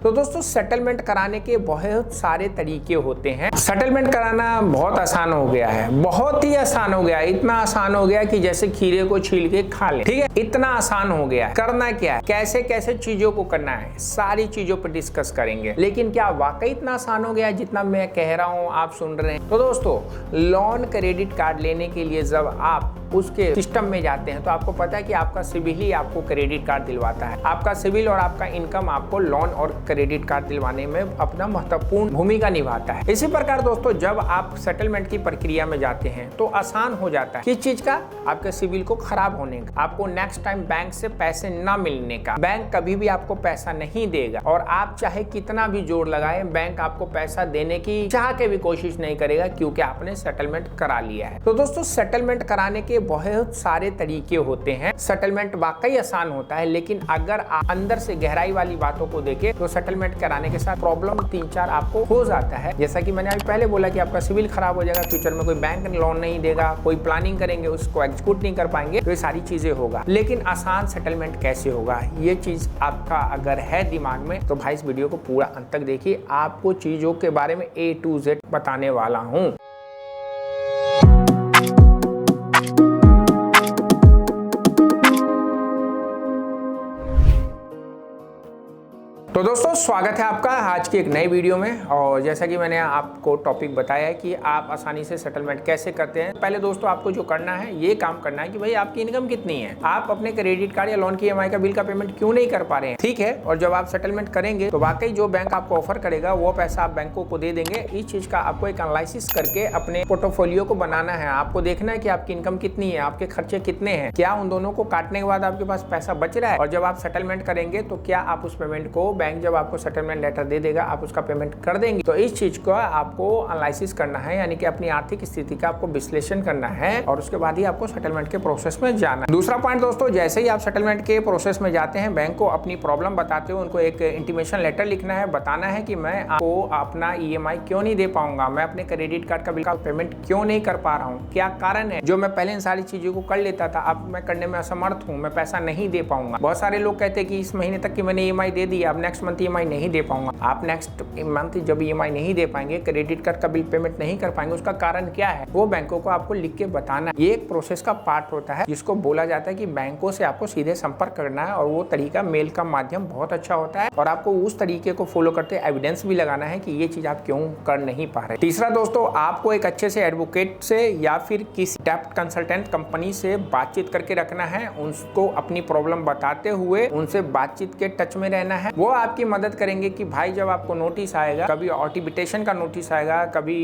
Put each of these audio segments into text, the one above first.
तो दोस्तों सेटलमेंट कराने के बहुत सारे तरीके होते हैं। सेटलमेंट कराना बहुत आसान हो गया है, बहुत ही आसान हो गया है। इतना आसान हो गया कि जैसे खीरे को छील के खा ले, ठीक है, इतना आसान हो गया है। करना क्या है, कैसे कैसे चीजों को करना है, सारी चीजों पर डिस्कस करेंगे। लेकिन क्या वाकई इतना आसान हो गया है जितना मैं कह रहा हूँ, आप सुन रहे हैं? तो दोस्तों लोन क्रेडिट कार्ड लेने के लिए जब आप उसके सिस्टम में जाते हैं तो आपको पता है कि आपका सिविल ही आपको क्रेडिट कार्ड दिलवाता है। आपका सिविल और आपका इनकम आपको लोन और क्रेडिट कार्ड दिलवाने में अपना महत्वपूर्ण भूमिका निभाता है। इसी प्रकार दोस्तों जब आप सेटलमेंट की प्रक्रिया में जाते हैं तो आसान हो जाता है। किस चीज का? आपके सिविल को खराब होने का, आपको नेक्स्ट टाइम बैंक से पैसे न मिलने का। बैंक कभी भी आपको पैसा नहीं देगा और आप चाहे कितना भी जोर लगाए, बैंक आपको पैसा देने की चाह के भी कोशिश नहीं करेगा, क्योंकि आपने सेटलमेंट करा लिया है। तो दोस्तों सेटलमेंट कराने के बहुत सारे तरीके होते हैं। सेटलमेंट वाकई आसान होता है, लेकिन अगर आप अंदर से गहराई वाली बातों को देखें तो सेटलमेंट कराने के साथ प्रॉब्लम 3-4 आपको हो जाता है। जैसा कि मैंने अभी पहले बोला कि आपका सिविल खराब हो जाएगा, फ्यूचर में कोई बैंक लोन नहीं देगा, कोई प्लानिंग करेंगे उसको एग्जीक्यूट नहीं कर पाएंगे, तो ये सारी चीजें होगा। लेकिन आसान सेटलमेंट कैसे होगा, ये चीज आपका अगर है दिमाग में तो भाई इस वीडियो को पूरा अंत तक देखिए। आपको चीजों के बारे में A to Z बताने वाला हूँ। तो दोस्तों स्वागत है आपका आज की एक नई वीडियो में। और जैसा कि मैंने आपको टॉपिक बताया है कि आप आसानी से सेटलमेंट कैसे करते हैं। पहले दोस्तों आपको जो करना है, ये काम करना है कि भाई आपकी इनकम कितनी है, आप अपने क्रेडिट कार्ड या लोन की EMI का बिल का पेमेंट क्यों नहीं कर पा रहे हैं, ठीक है। और जब आप सेटलमेंट करेंगे तो वाकई जो बैंक आपको ऑफर करेगा वो पैसा आप बैंकों को दे देंगे। इस चीज का आपको एक एनालिसिस करके अपने पोर्टफोलियो को बनाना है। आपको देखना है कि आपकी इनकम कितनी है, आपके खर्चे कितने हैं, क्या उन दोनों को काटने के बाद आपके पास पैसा बच रहा है। और जब आप सेटलमेंट करेंगे तो क्या आप उस पेमेंट को बैंक जब आपको सेटलमेंट लेटर दे देगा आप उसका पेमेंट कर देंगे। तो इस चीज को आपको एनालिसिस करना है, यानी कि अपनी आर्थिक स्थिति का आपको विश्लेषण करना है और उसके बाद ही आपको सेटलमेंट के प्रोसेस में जाना है। दूसरा पॉइंट दोस्तों, जैसे ही आप सेटलमेंट के प्रोसेस में जाते हैं, बैंक को अपनी प्रॉब्लम बताते हो, उनको एक इंटीमेशन लेटर लिखना है, बताना है कि मैं आपको अपना EMI क्यों नहीं दे पाऊंगा, मैं अपने क्रेडिट कार्ड का बिल का पेमेंट क्यों नहीं कर पा रहा हूँ, क्या कारण है। जो मैं पहले इन सारी चीजों को कर लेता था अब मैं करने में असमर्थ हूँ, मैं पैसा नहीं दे पाऊंगा। बहुत सारे लोग कहते हैं कि इस महीने तक की मैंने EMI दे दी, अब नेक्स्ट मंथ EMI नहीं दे पाऊंगा। आप नेक्स्ट मंथ जब EMI नहीं दे पाएंगे, क्रेडिट कार्ड का बिल पेमेंट नहीं कर पाएंगे, उसका कारण क्या है वो बैंकों को आपको लिख के बताना। ये एक प्रोसेस का पार्ट होता है जिसको बोला जाता है कि बैंकों से आपको सीधे संपर्क करना है। और वो तरीका मेल का माध्यम बहुत अच्छा होता है और आपको उस तरीके को फॉलो करते एविडेंस भी लगाना है कि ये चीज आप क्यों कर नहीं पा रहे। तीसरा दोस्तों, आपको एक अच्छे से एडवोकेट से या फिर किसी डेप्ट कंसल्टेंट कंपनी से बातचीत करके रखना है। उनको अपनी प्रॉब्लम बताते हुए उनसे बातचीत के टच में रहना है। वो आपकी मदद करेंगे कि भाई जब आपको नोटिस आएगा, कभी ऑटिबिटेशन का नोटिस आएगा, कभी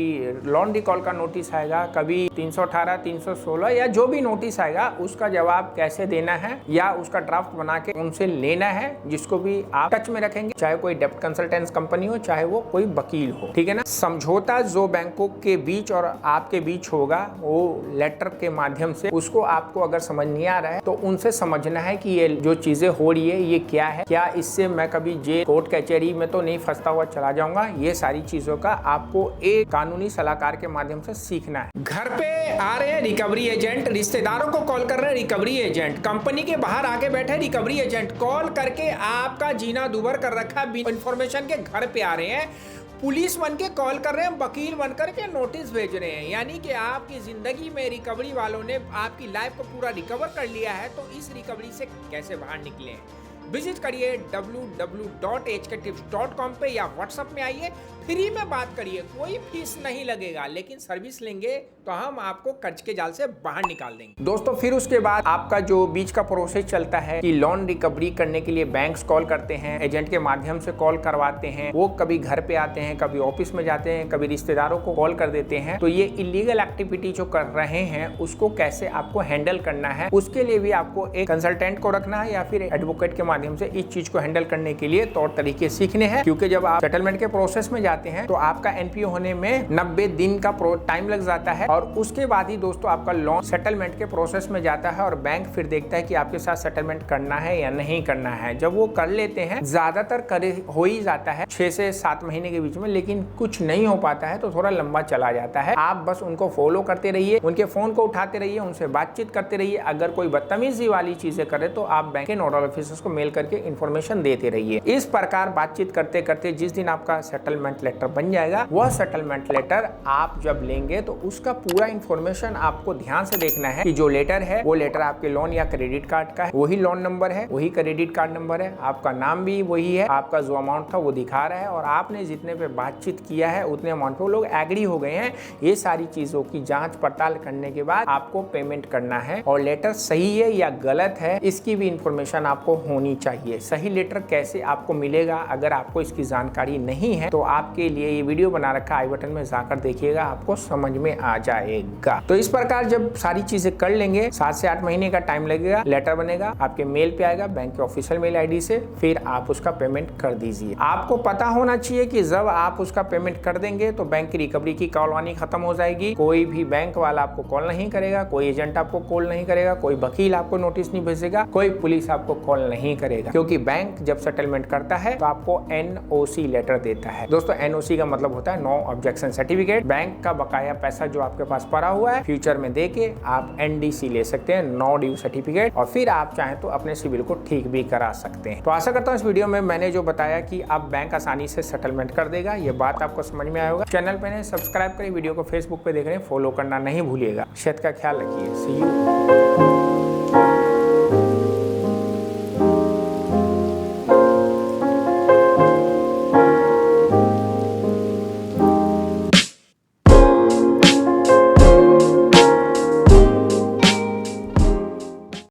लोन रिकॉल का नोटिस आएगा, कभी 318, 316 या जो भी नोटिस आएगा उसका जवाब कैसे देना है या उसका ड्राफ्ट बना के उनसे लेना है, जिसको भी आप टच में रखेंगे, चाहे कोई डेप्ट कंसल्टेंट कंपनी हो चाहे वो कोई वकील हो, ठीक है ना। समझौता जो बैंकों के बीच और आपके बीच होगा वो लेटर के माध्यम से, उसको आपको अगर समझ नहीं आ रहा है तो उनसे समझना है कि ये जो चीजें हो रही है ये क्या है, क्या इससे मैं कभी जेल कोर्ट कचहरी में तो नहीं फंसता हुआ चला जाऊंगा। ये सारी चीजों का आपको एक कानूनी सलाहकार के माध्यम से सीखना है। घर पे आ रहे हैं रिकवरी एजेंट, रिश्तेदारों को कॉल कर रहे हैं रिकवरी एजेंट, कंपनी के बाहर आके बैठे रिकवरी एजेंट, कॉल करके आपका जीना दुभर कर रखा इंफॉर्मेशन के घर पे आ रहे हैं, पुलिस बन के कॉल कर रहे हैं, वकील बन करके नोटिस भेज रहे हैं। यानी कि आपकी जिंदगी में रिकवरी वालों ने आपकी लाइफ को पूरा रिकवर कर लिया है। तो इस रिकवरी से कैसे बाहर निकले, विजिट करिए www.hktips.com पे या व्हाट्सएप में आइए, फ्री में बात करिए, कोई फीस नहीं लगेगा, लेकिन सर्विस लेंगे तो हम आपको कर्ज के जाल से बाहर निकाल देंगे। दोस्तों फिर उसके बाद आपका जो बीच का प्रोसेस चलता है कि लोन रिकवरी करने के लिए बैंक्स कॉल करते हैं, एजेंट के माध्यम से कॉल करवाते हैं, वो कभी घर पे आते हैं, कभी ऑफिस में जाते हैं, कभी रिश्तेदारों को कॉल कर देते हैं। तो ये इलीगल एक्टिविटी जो कर रहे हैं उसको कैसे आपको हैंडल करना है, उसके लिए भी आपको एक कंसल्टेंट को रखना है या फिर एडवोकेट के माध्यम से इस चीज को हैंडल करने के लिए तौर तरीके सीखने हैं। क्योंकि जब आप सेटलमेंट के प्रोसेस में जाते हैं तो आपका NPO होने में 90 दिन का टाइम लग जाता है और उसके बाद ही दोस्तों आपका लोन सेटलमेंट के प्रोसेस में जाता है और बैंक फिर देखता है कि आपके साथ सेटलमेंट करना है या नहीं करना है। जब वो कर लेते हैं, ज्यादातर हो ही जाता है 6 से 7 महीने के बीच में, लेकिन कुछ नहीं हो पाता है तो थोड़ा लंबा चला जाता है। आप बस उनको फॉलो करते रहिए, उनके फोन को उठाते रहिए, उनसे बातचीत करते रहिए। अगर कोई बदतमीजी वाली चीजें करे तो आप बैंक के नोडल ऑफिसर्स को मेल मेल करके इन्फॉर्मेशन देते रहिए। इस प्रकार बातचीत करते करते जिस दिन आपका सेटलमेंट लेटर बन जाएगा, वह सेटलमेंट लेटर आप जब लेंगे तो उसका पूरा इन्फॉर्मेशन आपको ध्यान से देखना है कि जो लेटर है वो लेटर आपके लोन या क्रेडिट कार्ड का है, वही लोन नंबर है, वही क्रेडिट कार्ड नंबर है, आपका नाम भी वही है, आपका जो अमाउंट था वो दिखा रहा है और आपने जितने पे बातचीत किया है उतने अमाउंट पे वो लोग एग्री हो गए हैं। ये सारी चीजों की जांच पड़ताल करने के बाद आपको पेमेंट करना है और लेटर सही है या गलत है इसकी भी इंफॉर्मेशन आपको होनी चाहिए। सही लेटर कैसे आपको मिलेगा, अगर आपको इसकी जानकारी नहीं है तो आपके लिए ये वीडियो बना रखा आई बटन में जाकर देखिएगा, आपको समझ में आ जाएगा। तो इस प्रकार जब सारी चीजें कर लेंगे 7 से 8 महीने का टाइम लगेगा, लेटर बनेगा, आपके मेल पे आएगा बैंक के ऑफिशियल मेल आईडी से, फिर आप उसका पेमेंट कर दीजिए। आपको पता होना चाहिए कि जब आप उसका पेमेंट कर देंगे तो बैंक की रिकवरी की कॉल आनी खत्म हो जाएगी। कोई भी बैंक वाला आपको कॉल नहीं करेगा, कोई एजेंट आपको कॉल नहीं करेगा, कोई वकील आपको नोटिस नहीं भेजेगा, कोई पुलिस आपको कॉल नहीं करेगा, क्योंकि बैंक जब सेटलमेंट करता है तो आपको NOC लेटर देता है। दोस्तों NOC का मतलब होता है नो ऑब्जेक्शन सर्टिफिकेट। बैंक का बकाया पैसा जो आपके पास पड़ा हुआ है फ्यूचर में देके आप NDC ले सकते हैं, नो ड्यू सर्टिफिकेट, और फिर आप चाहें तो अपने सिविल को ठीक भी करा सकते हैं। तो आशा करता हूँ इस वीडियो में मैंने जो बताया कि आप बैंक आसानी से सेटलमेंट कर देगा, ये बात आपको समझ में आया होगा। चैनल पे सब्सक्राइब करें, वीडियो को फेसबुक पे देख रहे हैं फॉलो करना नहीं भूलिएगा। सेहत का ख्याल रखिए। सी यू।